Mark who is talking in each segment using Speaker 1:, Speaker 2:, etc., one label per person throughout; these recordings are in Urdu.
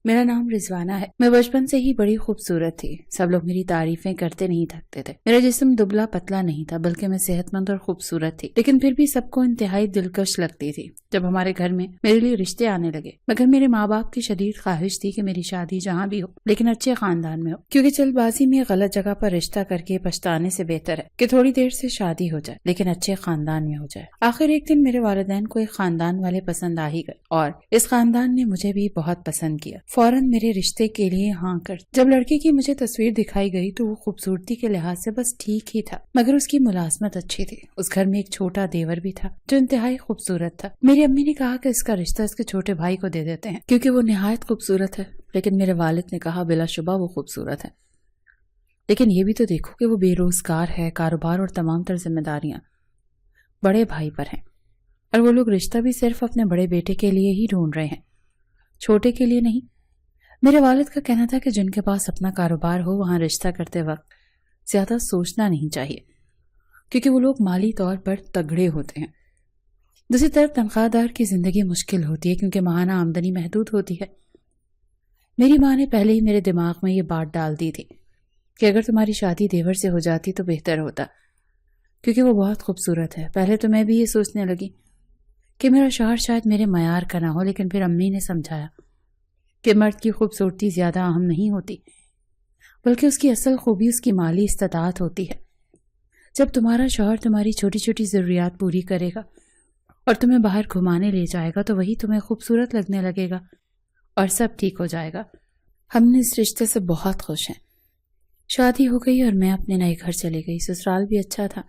Speaker 1: میرا نام رضوانہ ہے۔ میں بچپن سے ہی بڑی خوبصورت تھی۔ سب لوگ میری تعریفیں کرتے نہیں تھکتے تھے۔ میرا جسم دبلا پتلا نہیں تھا بلکہ میں صحت مند اور خوبصورت تھی، لیکن پھر بھی سب کو انتہائی دلکش لگتی تھی۔ جب ہمارے گھر میں میرے لیے رشتے آنے لگے، مگر میرے ماں باپ کی شدید خواہش تھی کہ میری شادی جہاں بھی ہو لیکن اچھے خاندان میں ہو، کیونکہ جلد بازی میں غلط جگہ پر رشتہ کر کے پچھتانے سے بہتر ہے کہ تھوڑی دیر سے شادی ہو جائے لیکن اچھے خاندان میں ہو جائے۔ آخر ایک دن میرے والدین کو ایک خاندان والے پسند آ ہی گئے اور اس خاندان نے مجھے بھی بہت پسند کیا۔ فوراً میرے رشتے کے لیے ہاں کر۔ جب لڑکی کی مجھے تصویر دکھائی گئی تو وہ خوبصورتی کے لحاظ سے بس ٹھیک ہی تھا، مگر اس کی ملازمت اچھی تھی۔ اس گھر میں ایک چھوٹا دیور بھی تھا جو انتہائی خوبصورت تھا۔ میری امی نے کہا کہ اس کا رشتہ اس کے چھوٹے بھائی کو دے دیتے ہیں کیونکہ وہ نہایت خوبصورت ہے، لیکن میرے والد نے کہا بلا شبہ وہ خوبصورت ہے، لیکن یہ بھی تو دیکھو کہ وہ بے روزگار ہے، کاروبار اور تمام تر ذمہ داریاں بڑے بھائی پر ہیں، اور وہ لوگ رشتہ بھی صرف اپنے بڑے بیٹے کے لیے ہی ڈھونڈ رہے ہیں، چھوٹے کے لیے نہیں۔ میرے والد کا کہنا تھا کہ جن کے پاس اپنا کاروبار ہو وہاں رشتہ کرتے وقت زیادہ سوچنا نہیں چاہیے کیونکہ وہ لوگ مالی طور پر تگڑے ہوتے ہیں۔ دوسری طرف تنخواہ دار کی زندگی مشکل ہوتی ہے کیونکہ ماہانہ آمدنی محدود ہوتی ہے۔ میری ماں نے پہلے ہی میرے دماغ میں یہ بات ڈال دی تھی کہ اگر تمہاری شادی دیور سے ہو جاتی تو بہتر ہوتا کیونکہ وہ بہت خوبصورت ہے۔ پہلے تو میں بھی یہ سوچنے لگی کہ میرا شوہر شاید میرے معیار کا نہ ہو، لیکن پھر امی نے سمجھایا کہ مرد کی خوبصورتی زیادہ اہم نہیں ہوتی بلکہ اس کی اصل خوبی اس کی مالی استطاعت ہوتی ہے۔ جب تمہارا شوہر تمہاری چھوٹی چھوٹی ضروریات پوری کرے گا اور تمہیں باہر گھمانے لے جائے گا تو وہی تمہیں خوبصورت لگنے لگے گا اور سب ٹھیک ہو جائے گا۔ ہم نے اس رشتے سے بہت خوش ہیں۔ شادی ہو گئی اور میں اپنے نئے گھر چلی گئی۔ سسرال بھی اچھا تھا،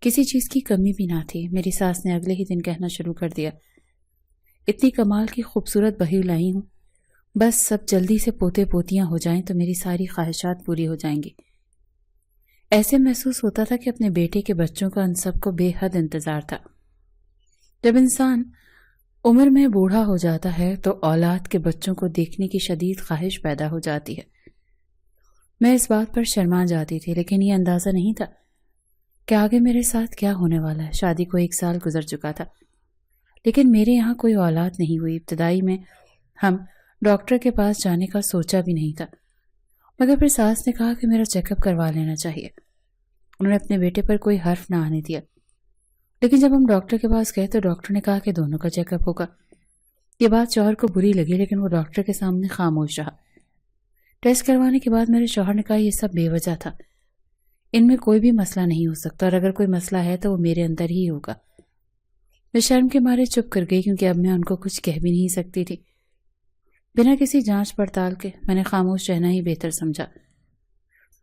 Speaker 1: کسی چیز کی کمی بھی نہ تھی۔ میری ساس نے اگلے ہی دن کہنا شروع کر دیا، اتنی کمال کی خوبصورت بہو لائی ہوں، بس سب جلدی سے پوتے پوتیاں ہو جائیں تو میری ساری خواہشات پوری ہو جائیں گی۔ ایسے محسوس ہوتا تھا کہ اپنے بیٹے کے بچوں کا ان سب کو بے حد انتظار تھا۔ جب انسان عمر میں بوڑھا ہو جاتا ہے تو اولاد کے بچوں کو دیکھنے کی شدید خواہش پیدا ہو جاتی ہے۔ میں اس بات پر شرما جاتی تھی، لیکن یہ اندازہ نہیں تھا کہ آگے میرے ساتھ کیا ہونے والا ہے۔ شادی کو 1 سال گزر چکا تھا لیکن میرے یہاں کوئی اولاد نہیں ہوئی۔ ابتدائی میں ہم ڈاکٹر کے پاس جانے کا سوچا بھی نہیں تھا، مگر پھر ساس نے کہا کہ میرا چیک اپ کروا لینا چاہیے۔ انہوں نے اپنے بیٹے پر کوئی حرف نہ آنے دیا، لیکن جب ہم ڈاکٹر کے پاس گئے تو ڈاکٹر نے کہا کہ دونوں کا چیک اپ ہوگا۔ یہ بات شوہر کو بری لگی لیکن وہ ڈاکٹر کے سامنے خاموش رہا۔ ٹیسٹ کروانے کے بعد میرے شوہر نے کہا یہ سب بے وجہ تھا، ان میں کوئی بھی مسئلہ نہیں ہو سکتا، اور اگر کوئی مسئلہ ہے تو وہ میرے اندر ہی ہوگا۔ میں شرم کے مارے چپ کر گئی کیونکہ اب میں ان کو کچھ کہہ بھی نہیں سکتی تھی۔ بنا کسی جانچ پڑتال کے میں نے خاموش رہنا ہی بہتر سمجھا۔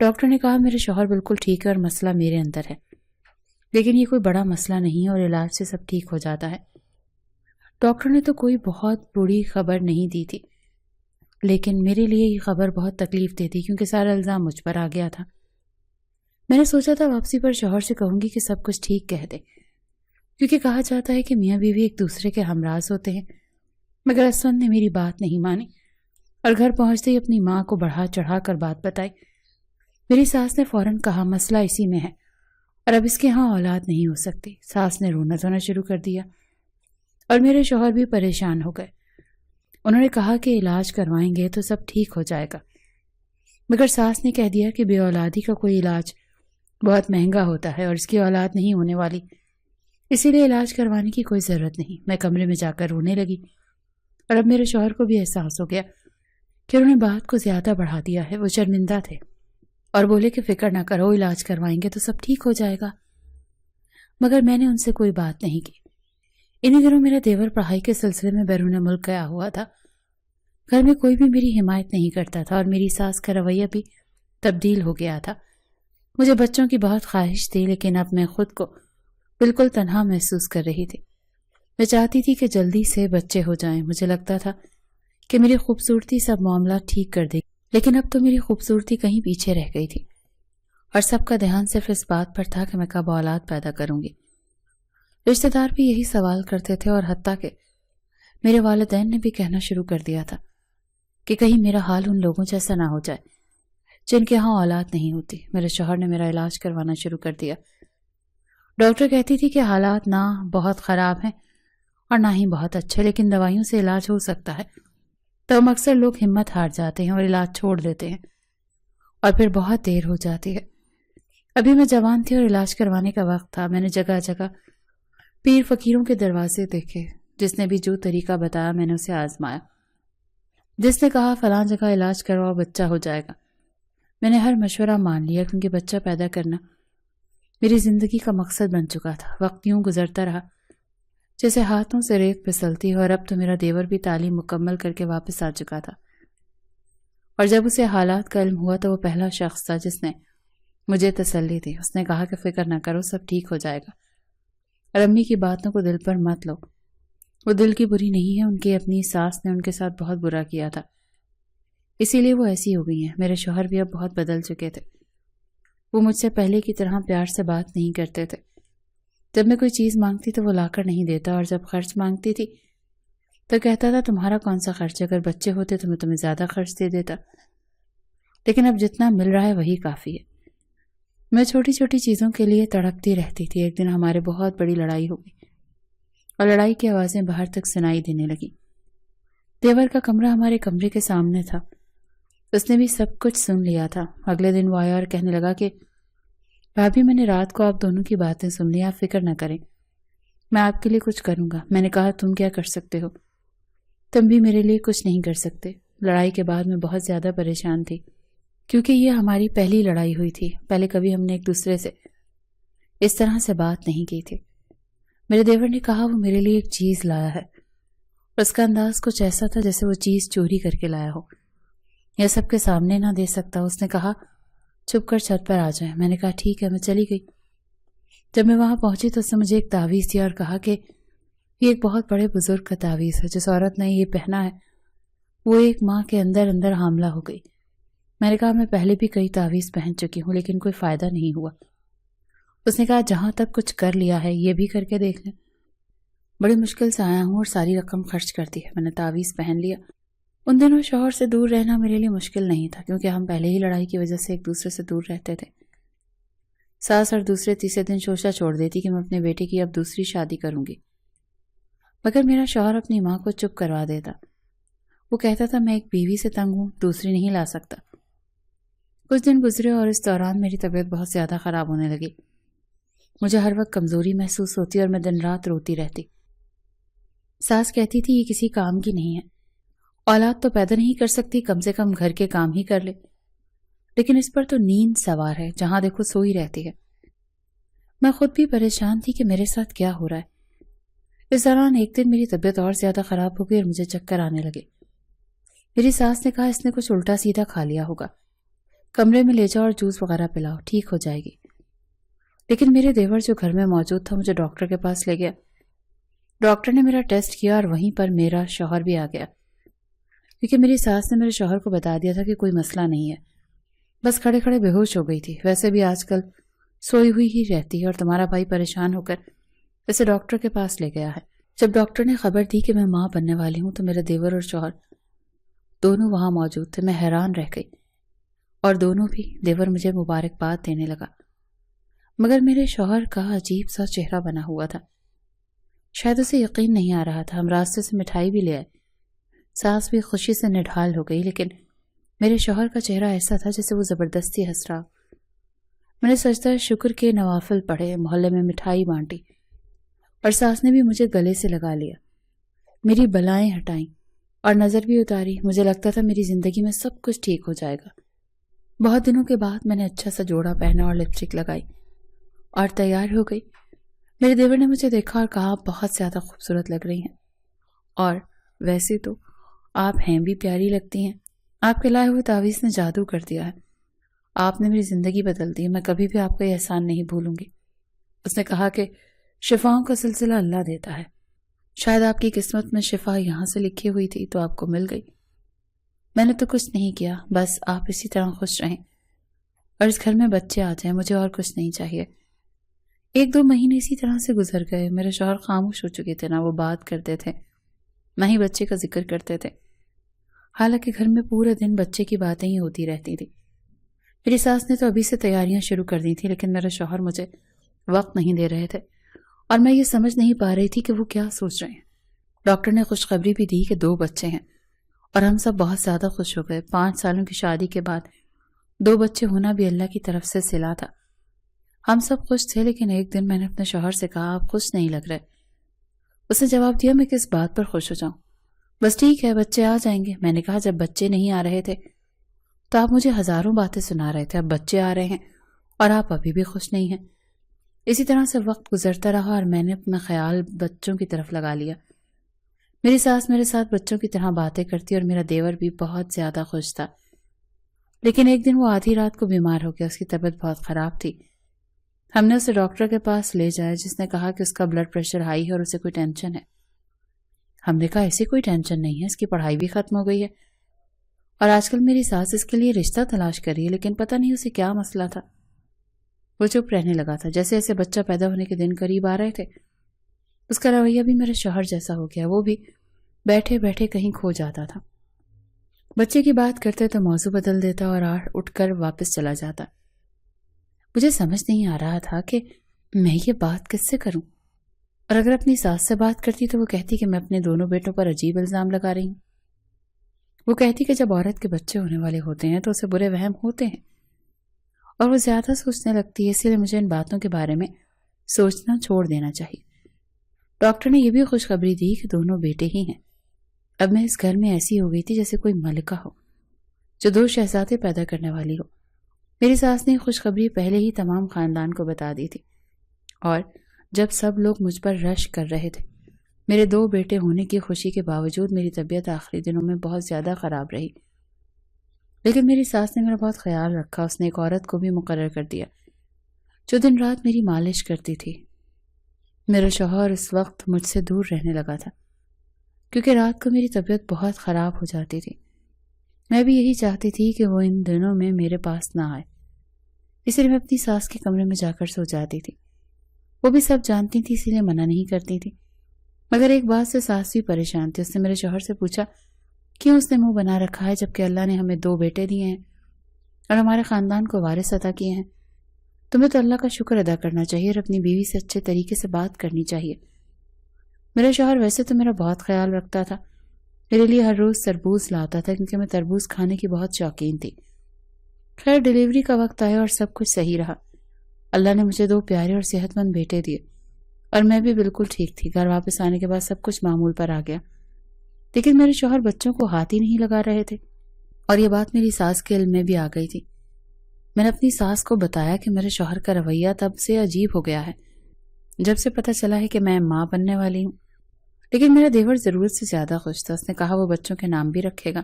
Speaker 1: ڈاکٹر نے کہا میرے شوہر بالکل ٹھیک ہے اور مسئلہ میرے اندر ہے، لیکن یہ کوئی بڑا مسئلہ نہیں ہے اور علاج سے سب ٹھیک ہو جاتا ہے۔ ڈاکٹر نے تو کوئی بہت بری خبر نہیں دی تھی، لیکن میرے لیے یہ خبر بہت تکلیف دہ تھی کیونکہ سارا الزام مجھ پر آ گیا تھا۔ میں نے سوچا تھا واپسی پر شوہر سے کہوں گی کہ سب کچھ ٹھیک کہہ دے، کیونکہ کہا جاتا ہے کہ میاں بیوی ایک دوسرے کے ہمراز ہوتے ہیں، مگر اسود نے میری بات نہیں مانی اور گھر پہنچتے ہی اپنی ماں کو بڑھا چڑھا کر بات بتائی۔ میری ساس نے فوراً کہا مسئلہ اسی میں ہے اور اب اس کے ہاں اولاد نہیں ہو سکتی۔ ساس نے رونا دھونا شروع کر دیا اور میرے شوہر بھی پریشان ہو گئے۔ انہوں نے کہا کہ علاج کروائیں گے تو سب ٹھیک ہو جائے گا، مگر ساس نے کہہ دیا کہ بے اولادی کا کوئی علاج بہت مہنگا ہوتا ہے اور اس کی اولاد نہیں ہونے والی، اسی لیے علاج کروانے کی کوئی ضرورت نہیں۔ میں کمرے میں جا کر رونے لگی اور اب میرے شوہر کو بھی احساس ہو گیا کہ انہوں نے بات کو زیادہ بڑھا دیا ہے۔ وہ شرمندہ تھے اور بولے کہ فکر نہ کرو، علاج کروائیں گے تو سب ٹھیک ہو جائے گا، مگر میں نے ان سے کوئی بات نہیں کی۔ انہی دنوں میرا دیور پڑھائی کے سلسلے میں بیرون ملک گیا ہوا تھا۔ گھر میں کوئی بھی میری حمایت نہیں کرتا تھا اور میری ساس کا رویہ بھی تبدیل ہو گیا تھا۔ مجھے بچوں کی بہت خواہش تھی، لیکن اب میں خود کو بالکل تنہا محسوس کر رہی تھی۔ میں چاہتی تھی کہ جلدی سے بچے ہو جائیں۔ مجھے لگتا تھا کہ میری خوبصورتی سب معاملہ ٹھیک کر دے گی، لیکن اب تو میری خوبصورتی کہیں پیچھے رہ گئی تھی اور سب کا دھیان صرف اس بات پر تھا کہ میں کب اولاد پیدا کروں گی۔ رشتہ دار بھی یہی سوال کرتے تھے اور حتیٰ کہ میرے والدین نے بھی کہنا شروع کر دیا تھا کہ کہیں میرا حال ان لوگوں جیسا نہ ہو جائے جن کے ہاں اولاد نہیں ہوتی۔ میرے شوہر نے میرا علاج کروانا شروع کر دیا۔ ڈاکٹر کہتی تھی کہ حالات نہ بہت خراب ہیں اور نہ ہی بہت اچھے، لیکن دوائیوں سے علاج ہو سکتا ہے۔ تو اکثر لوگ ہمت ہار جاتے ہیں اور علاج چھوڑ دیتے ہیں اور پھر بہت دیر ہو جاتی ہے۔ ابھی میں جوان تھی اور علاج کروانے کا وقت تھا۔ میں نے جگہ جگہ پیر فقیروں کے دروازے دیکھے، جس نے بھی جو طریقہ بتایا میں نے اسے آزمایا۔ جس نے کہا فلاں جگہ علاج کرواؤ بچہ ہو جائے گا، میں نے ہر مشورہ مان لیا، کیونکہ بچہ پیدا کرنا میری زندگی کا مقصد بن چکا تھا۔ وقت یوں گزرتا رہا جیسے ہاتھوں سے ریت پھسلتی، اور اب تو میرا دیور بھی تعلیم مکمل کر کے واپس آ چکا تھا، اور جب اسے حالات کا علم ہوا تو وہ پہلا شخص تھا جس نے مجھے تسلی دی۔ اس نے کہا کہ فکر نہ کرو، سب ٹھیک ہو جائے گا، اور امی کی باتوں کو دل پر مت لو، وہ دل کی بری نہیں ہے، ان کی اپنی ساس نے ان کے ساتھ بہت برا کیا تھا، اسی لیے وہ ایسی ہو گئی ہیں۔ میرے شوہر بھی اب بہت بدل چکے تھے، وہ مجھ سے پہلے کی طرح پیار سے بات نہیں کرتے تھے۔ جب میں کوئی چیز مانگتی تو وہ لا کر نہیں دیتا، اور جب خرچ مانگتی تھی تو کہتا تھا تمہارا کون سا خرچ، اگر بچے ہوتے تو میں تمہیں زیادہ خرچ دے دیتا، لیکن اب جتنا مل رہا ہے وہی کافی ہے۔ میں چھوٹی چھوٹی چیزوں کے لیے تڑپتی رہتی تھی۔ ایک دن ہمارے بہت بڑی لڑائی ہو گئی اور لڑائی کی آوازیں باہر تک سنائی دینے لگی۔ دیور کا کمرہ ہمارے کمرے کے سامنے تھا، اس نے بھی سب کچھ سن لیا تھا۔ اگلے دن وہ آیا اور کہنے لگا کہ بھابھی میں نے رات کو آپ دونوں کی باتیں سن لی، آپ فکر نہ کریں، میں آپ کے لیے کچھ کروں گا۔ میں نے کہا تم کیا کر سکتے ہو؟ تم بھی میرے لیے کچھ نہیں کر سکتے۔ لڑائی کے بعد میں بہت زیادہ پریشان تھی، کیونکہ یہ ہماری پہلی لڑائی ہوئی تھی۔ پہلے کبھی ہم نے ایک دوسرے سے اس طرح سے بات نہیں کی تھی۔ میرے دیور نے کہا وہ میرے لیے ایک چیز لایا ہے، اس کا انداز کچھ ایسا تھا جیسے وہ چیز چوری کر کے لایا ہو، یا سب کے سامنے نہ دے سکتا۔ اس نے کہا چھپ کر چھت پر آ جائیں۔ میں نے کہا ٹھیک ہے، میں چلی گئی۔ جب میں وہاں پہنچی تو اس نے مجھے ایک تعویذ دیا اور کہا کہ یہ ایک بہت بڑے بزرگ کا تعویذ ہے، جس عورت نے یہ پہنا ہے وہ ایک ماہ کے اندر اندر حاملہ ہو گئی۔ میں نے کہا میں پہلے بھی کئی تعویذ پہن چکی ہوں لیکن کوئی فائدہ نہیں ہوا۔ اس نے کہا جہاں تک کچھ کر لیا ہے یہ بھی کر کے دیکھ لیں۔ بڑی مشکل سے آیا ہوں اور ساری رقم خرچ کر دی ہے۔ میں نے تعویذ پہن لیا۔ ان دنوں شوہر سے دور رہنا میرے لیے مشکل نہیں تھا، کیونکہ ہم پہلے ہی لڑائی کی وجہ سے ایک دوسرے سے دور رہتے تھے۔ ساس اور دوسرے تیسرے دن شوشہ چھوڑ دیتی کہ میں اپنے بیٹے کی اب دوسری شادی کروں گی، مگر میرا شوہر اپنی ماں کو چپ کروا دیتا۔ وہ کہتا تھا میں ایک بیوی سے تنگ ہوں، دوسری نہیں لا سکتا۔ کچھ دن گزرے اور اس دوران میری طبیعت بہت زیادہ خراب ہونے لگی۔ مجھے ہر وقت کمزوری محسوس ہوتی اور میں دن رات روتی رہتی۔ ساس کہتی تھی یہ کسی کام کی نہیں ہے، اولاد تو پیدا نہیں کر سکتی، کم سے کم گھر کے کام ہی کر لے، لیکن اس پر تو نیند سوار ہے، جہاں دیکھو سوئی رہتی ہے۔ میں خود بھی پریشان تھی کہ میرے ساتھ کیا ہو رہا ہے۔ اس دوران ایک دن میری طبیعت اور زیادہ خراب ہو گئی اور مجھے چکر آنے لگے۔ میری ساس نے کہا اس نے کچھ الٹا سیدھا کھا لیا ہوگا، کمرے میں لے جاؤ اور جوس وغیرہ پلاؤ، ٹھیک ہو جائے گی۔ لیکن میرے دیور جو گھر میں موجود تھا مجھے ڈاکٹر کے پاس لے گیا۔ ڈاکٹر نے میرا ٹیسٹ کیا اور وہیں پر میرا شوہر بھی آ گیا، کیونکہ میری ساس نے میرے شوہر کو بتا دیا تھا کہ کوئی مسئلہ نہیں ہے، بس کھڑے کھڑے بے ہوش ہو گئی تھی، ویسے بھی آج کل سوئی ہوئی ہی رہتی ہے، اور تمہارا بھائی پریشان ہو کر اسے ڈاکٹر کے پاس لے گیا ہے۔ جب ڈاکٹر نے خبر دی کہ میں ماں بننے والی ہوں تو میرے دیور اور شوہر دونوں وہاں موجود تھے۔ میں حیران رہ گئی، اور دونوں بھی۔ دیور مجھے مبارکباد دینے لگا، مگر میرے شوہر کا عجیب سا چہرہ بنا ہوا تھا، شاید اسے یقین نہیں آ رہا تھا۔ ہم راستے سے مٹھائی بھی لے آئے، ساس بھی خوشی سے نڈھال ہو گئی، لیکن میرے شوہر کا چہرہ ایسا تھا جیسے وہ زبردستی ہنس رہا۔ میں نے سجدہ شکر کے نوافل پڑھے، محلے میں مٹھائی بانٹی، اور ساس نے بھی مجھے گلے سے لگا لیا، میری بلائیں ہٹائیں اور نظر بھی اتاری۔ مجھے لگتا تھا میری زندگی میں سب کچھ ٹھیک ہو جائے گا۔ بہت دنوں کے بعد میں نے اچھا سا جوڑا پہنا اور لپسٹک لگائی اور تیار ہو گئی۔ میرے دیور نے مجھے دیکھا اور کہا آپ بہت زیادہ خوبصورت لگ رہی ہیں، اور ویسے تو آپ ہیں بھی پیاری لگتی ہیں، آپ کے لائے ہوئے تعویذ نے جادو کر دیا ہے، آپ نے میری زندگی بدل دی ہے، میں کبھی بھی آپ کا یہ احسان نہیں بھولوں گی۔ اس نے کہا کہ شفاؤں کا سلسلہ اللہ دیتا ہے، شاید آپ کی قسمت میں شفا یہاں سے لکھی ہوئی تھی تو آپ کو مل گئی۔ میں نے تو کچھ نہیں کیا، بس آپ اسی طرح خوش رہیں اور اس گھر میں بچے آ جائیں، مجھے اور کچھ نہیں چاہیے۔ 1-2 مہینے اسی طرح سے گزر گئے۔ میرے شوہر خاموش ہو چکے تھے، نہ وہ بات کرتے تھے نہ ہی بچے کا ذکر کرتے تھے، حالانکہ گھر میں پورے دن بچے کی باتیں ہی ہوتی رہتی تھی۔ میری ساس نے تو ابھی سے تیاریاں شروع کر دی تھی، لیکن میرے شوہر مجھے وقت نہیں دے رہے تھے اور میں یہ سمجھ نہیں پا رہی تھی کہ وہ کیا سوچ رہے ہیں۔ ڈاکٹر نے خوشخبری بھی دی کہ 2 بچے ہیں اور ہم سب بہت زیادہ خوش ہو گئے۔ 5 سالوں کی شادی کے بعد 2 بچے ہونا بھی اللہ کی طرف سے صلہ تھا۔ ہم سب خوش تھے، لیکن ایک دن میں نے اپنے شوہر سے کہا آپ خوش نہیں لگ رہے۔ اس نے جواب دیا میں کس بات پر خوش ہو جاؤں، بس ٹھیک ہے بچے آ جائیں گے۔ میں نے کہا جب بچے نہیں آ رہے تھے تو آپ مجھے ہزاروں باتیں سنا رہے تھے، اب بچے آ رہے ہیں اور آپ ابھی بھی خوش نہیں ہیں۔ اسی طرح سے وقت گزرتا رہا اور میں نے اپنا خیال بچوں کی طرف لگا لیا۔ میری ساس میرے ساتھ بچوں کی طرح باتیں کرتی اور میرا دیور بھی بہت زیادہ خوش تھا۔ لیکن ایک دن وہ آدھی رات کو بیمار ہو گیا، اس کی طبیعت بہت خراب تھی۔ ہم نے اسے ڈاکٹر کے پاس لے جایا، جس نے کہا کہ اس کا بلڈ پریشر ہائی ہے اور اسے کوئی ٹینشن ہے۔ ہم نے کہا ایسی کوئی ٹینشن نہیں ہے، اس کی پڑھائی بھی ختم ہو گئی ہے اور آج کل میری ساس اس کے لیے رشتہ تلاش کر رہی ہے، لیکن پتہ نہیں اسے کیا مسئلہ تھا۔ وہ چپ رہنے لگا تھا۔ جیسے جیسے بچہ پیدا ہونے کے دن قریب آ رہے تھے اس کا رویہ بھی میرے شوہر جیسا ہو گیا، وہ بھی بیٹھے بیٹھے کہیں کھو جاتا تھا۔ بچے کی بات کرتے تو موضوع بدل دیتا اور اٹھ کر واپس چلا جاتا۔ مجھے سمجھ نہیں آ رہا تھا کہ میں یہ بات کس سے کروں، اور اگر اپنی ساس سے بات کرتی تو وہ کہتی کہ میں اپنے دونوں بیٹوں پر عجیب الزام لگا رہی ہوں۔ وہ کہتی کہ جب عورت کے بچے ہونے والے ہوتے ہیں تو اسے برے وہم ہوتے ہیں اور وہ زیادہ سوچنے لگتی ہے، اس لیے مجھے ان باتوں کے بارے میں سوچنا چھوڑ دینا چاہیے۔ ڈاکٹر نے یہ بھی خوشخبری دی کہ دونوں بیٹے ہی ہیں۔ اب میں اس گھر میں ایسی ہو گئی تھی جیسے کوئی ملکہ ہو جو 2 شہزادے پیدا کرنے والی ہو۔ میری ساس نے خوشخبری پہلے ہی تمام خاندان کو بتا دی تھی، اور جب سب لوگ مجھ پر رش کر رہے تھے، میرے 2 بیٹے ہونے کی خوشی کے باوجود میری طبیعت آخری دنوں میں بہت زیادہ خراب رہی۔ لیکن میری ساس نے میرا بہت خیال رکھا، اس نے ایک عورت کو بھی مقرر کر دیا جو دن رات میری مالش کرتی تھی۔ میرا شوہر اس وقت مجھ سے دور رہنے لگا تھا کیونکہ رات کو میری طبیعت بہت خراب ہو جاتی تھی۔ میں بھی یہی چاہتی تھی کہ وہ ان دنوں میں میرے پاس نہ آئے، اس لیے میں اپنی ساس کے کمرے میں جا کر سو جاتی تھی۔ وہ بھی سب جانتی تھی، اسی لیے منع نہیں کرتی تھی، مگر ایک بات سے ساس بھی پریشان تھی۔ اس نے میرے شوہر سے پوچھا کیوں اس نے منہ بنا رکھا ہے جبکہ اللہ نے ہمیں 2 بیٹے دیے ہیں اور ہمارے خاندان کو وارث عطا کیے ہیں۔ تمہیں تو اللہ کا شکر ادا کرنا چاہیے اور اپنی بیوی سے اچھے طریقے سے بات کرنی چاہیے۔ میرا شوہر ویسے تو میرا بہت خیال رکھتا تھا، میرے لیے ہر روز تربوز لاتا تھا کیونکہ میں تربوز کھانے کی بہت شوقین تھی۔ خیر ڈیلیوری کا وقت آیا اور سب کچھ صحیح رہا۔ اللہ نے مجھے 2 پیارے اور صحت مند بیٹے دیے اور میں بھی بالکل ٹھیک تھی۔ گھر واپس آنے کے بعد سب کچھ معمول پر آ گیا، لیکن میرے شوہر بچوں کو ہاتھ ہی نہیں لگا رہے تھے، اور یہ بات میری ساس کے علم میں بھی آ گئی تھی۔ میں نے اپنی ساس کو بتایا کہ میرے شوہر کا رویہ تب سے عجیب ہو گیا ہے جب سے پتہ چلا ہے کہ میں ماں بننے والی ہوں۔ لیکن میرا دیور ضرورت سے زیادہ خوش تھا، اس نے کہا وہ بچوں کے نام بھی رکھے گا،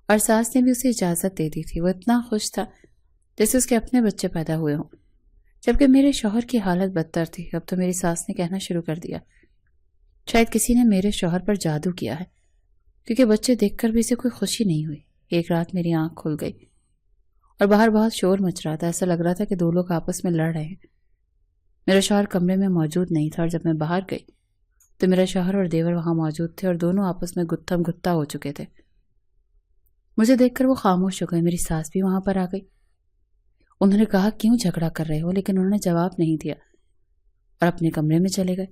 Speaker 1: اور ساس نے بھی اسے اجازت دے دی تھی۔ وہ اتنا خوش تھا جیسے اس کے اپنے بچے پیدا ہوئے ہوں، جبکہ میرے شوہر کی حالت بدتر تھی۔ اب تو میری ساس نے کہنا شروع کر دیا شاید کسی نے میرے شوہر پر جادو کیا ہے، کیونکہ بچے دیکھ کر بھی اسے کوئی خوشی نہیں ہوئی۔ ایک رات میری آنکھ کھل گئی اور باہر بہت شور مچ رہا تھا، ایسا لگ رہا تھا کہ 2 لوگ آپس میں لڑ رہے ہیں۔ میرا شوہر کمرے میں موجود نہیں تھا، اور جب میں باہر گئی تو میرا شوہر اور دیور وہاں موجود تھے اور دونوں آپس میں گتھم گتھا ہو چکے تھے۔ مجھے دیکھ کر وہ خاموش ہو گئے۔ میری ساس بھی وہاں پر آ گئی۔ انہوں نے کہا کیوں جھگڑا کر رہے ہو، لیکن انہوں نے جواب نہیں دیا اور اپنے کمرے میں چلے گئے۔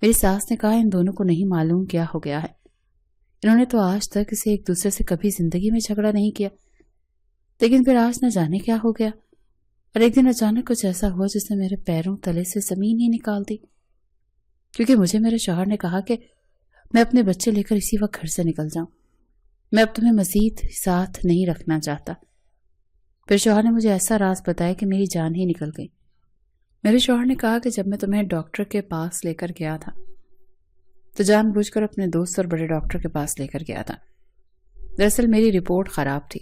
Speaker 1: میری ساس نے کہا ان دونوں کو نہیں معلوم کیا ہو گیا ہے، انہوں نے تو آج تک اسے ایک دوسرے سے کبھی زندگی میں جھگڑا نہیں کیا، لیکن پھر آج نہ جانے کیا ہو گیا، اور ایک دن اچانک کچھ ایسا ہوا جس نے میرے پیروں تلے سے زمین ہی نکال دی، کیونکہ مجھے میرے شوہر نے کہا کہ میں اپنے بچے لے کر اسی وقت گھر سے نکل جاؤں، میں اب تمہیں مزید ساتھ نہیں رکھنا چاہتا۔ پھر شوہر نے مجھے ایسا راز بتایا کہ میری جان ہی نکل گئی۔ میرے شوہر نے کہا کہ جب میں تمہیں ڈاکٹر کے پاس لے کر گیا تھا تو جان بوجھ کر اپنے دوست اور بڑے ڈاکٹر کے پاس لے کر گیا تھا۔ دراصل میری رپورٹ خراب تھی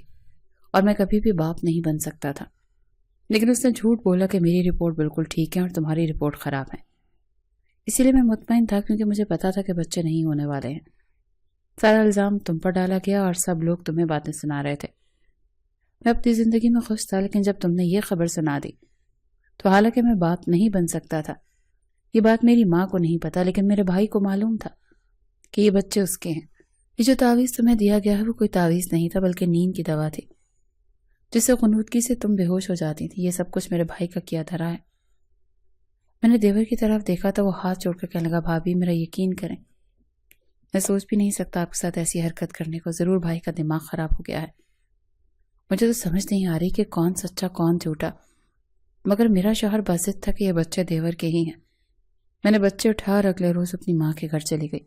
Speaker 1: اور میں کبھی بھی باپ نہیں بن سکتا تھا، لیکن اس نے جھوٹ بولا کہ میری رپورٹ بالکل ٹھیک ہے اور تمہاری رپورٹ خراب ہے۔ اسی لیے میں مطمئن تھا کیونکہ مجھے پتا تھا کہ بچے نہیں ہونے والے ہیں۔ سارا الزام تم پر ڈالا گیا اور سب لوگ تمہیں باتیں سنا رہے تھے۔ میں اپنی زندگی میں خوش تھا، لیکن جب تم نے یہ خبر سنا دی تو حالانکہ میں باپ نہیں بن سکتا تھا، یہ بات میری ماں کو نہیں پتا، لیکن میرے بھائی کو معلوم تھا کہ یہ بچے اس کے ہیں۔ یہ جو تعویذ تمہیں دیا گیا ہے وہ کوئی تعویذ نہیں تھا بلکہ نیند کی دوا تھی، جس سے غنودگی سے تم بے ہوش ہو جاتی تھی۔ یہ سب کچھ میرے بھائی کا کیا دھرا ہے۔ میں نے دیور کی طرف دیکھا تو وہ ہاتھ جوڑ کر کہنے لگا بھابھی میرا یقین کریں، میں سوچ بھی نہیں سکتا آپ کے ساتھ ایسی حرکت کرنے کو. ضرور بھائی کا دماغ خراب ہو گیا ہے. مجھے تو سمجھ نہیں آ رہی کہ کون سچا کون جھوٹا، مگر میرا شوہر باسط تھا کہ یہ بچے دیور کے ہی ہیں. میں نے بچے اٹھا اور اگلے روز اپنی ماں کے گھر چلی گئی.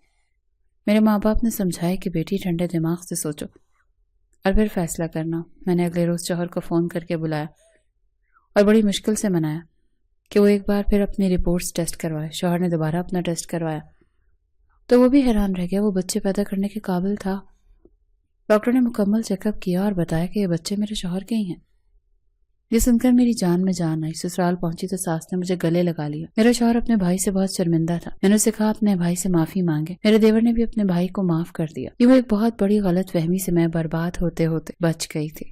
Speaker 1: میرے ماں باپ نے سمجھایا کہ بیٹی ٹھنڈے دماغ سے سوچو اور پھر فیصلہ کرنا. میں نے اگلے روز شوہر کو فون کر کے بلایا اور بڑی مشکل سے منایا کہ وہ ایک بار پھر اپنی رپورٹس ٹیسٹ کروائے. شوہر نے دوبارہ اپنا ٹیسٹ کروایا تو وہ بھی حیران رہ گیا. وہ بچے پیدا کرنے کے قابل تھا. ڈاکٹر نے مکمل چیک اپ کیا اور بتایا کہ یہ بچے میرے شوہر کے ہی ہیں. یہ سن کر میری جان میں جان آئی. سسرال پہنچی تو ساس نے مجھے گلے لگا لیا. میرا شوہر اپنے بھائی سے بہت شرمندہ تھا. میں نے اسے کہا اپنے بھائی سے معافی مانگے. میرے دیور نے بھی اپنے بھائی کو معاف کر دیا. یہ وہ ایک بہت بڑی غلط فہمی سے میں برباد ہوتے ہوتے بچ گئی تھی.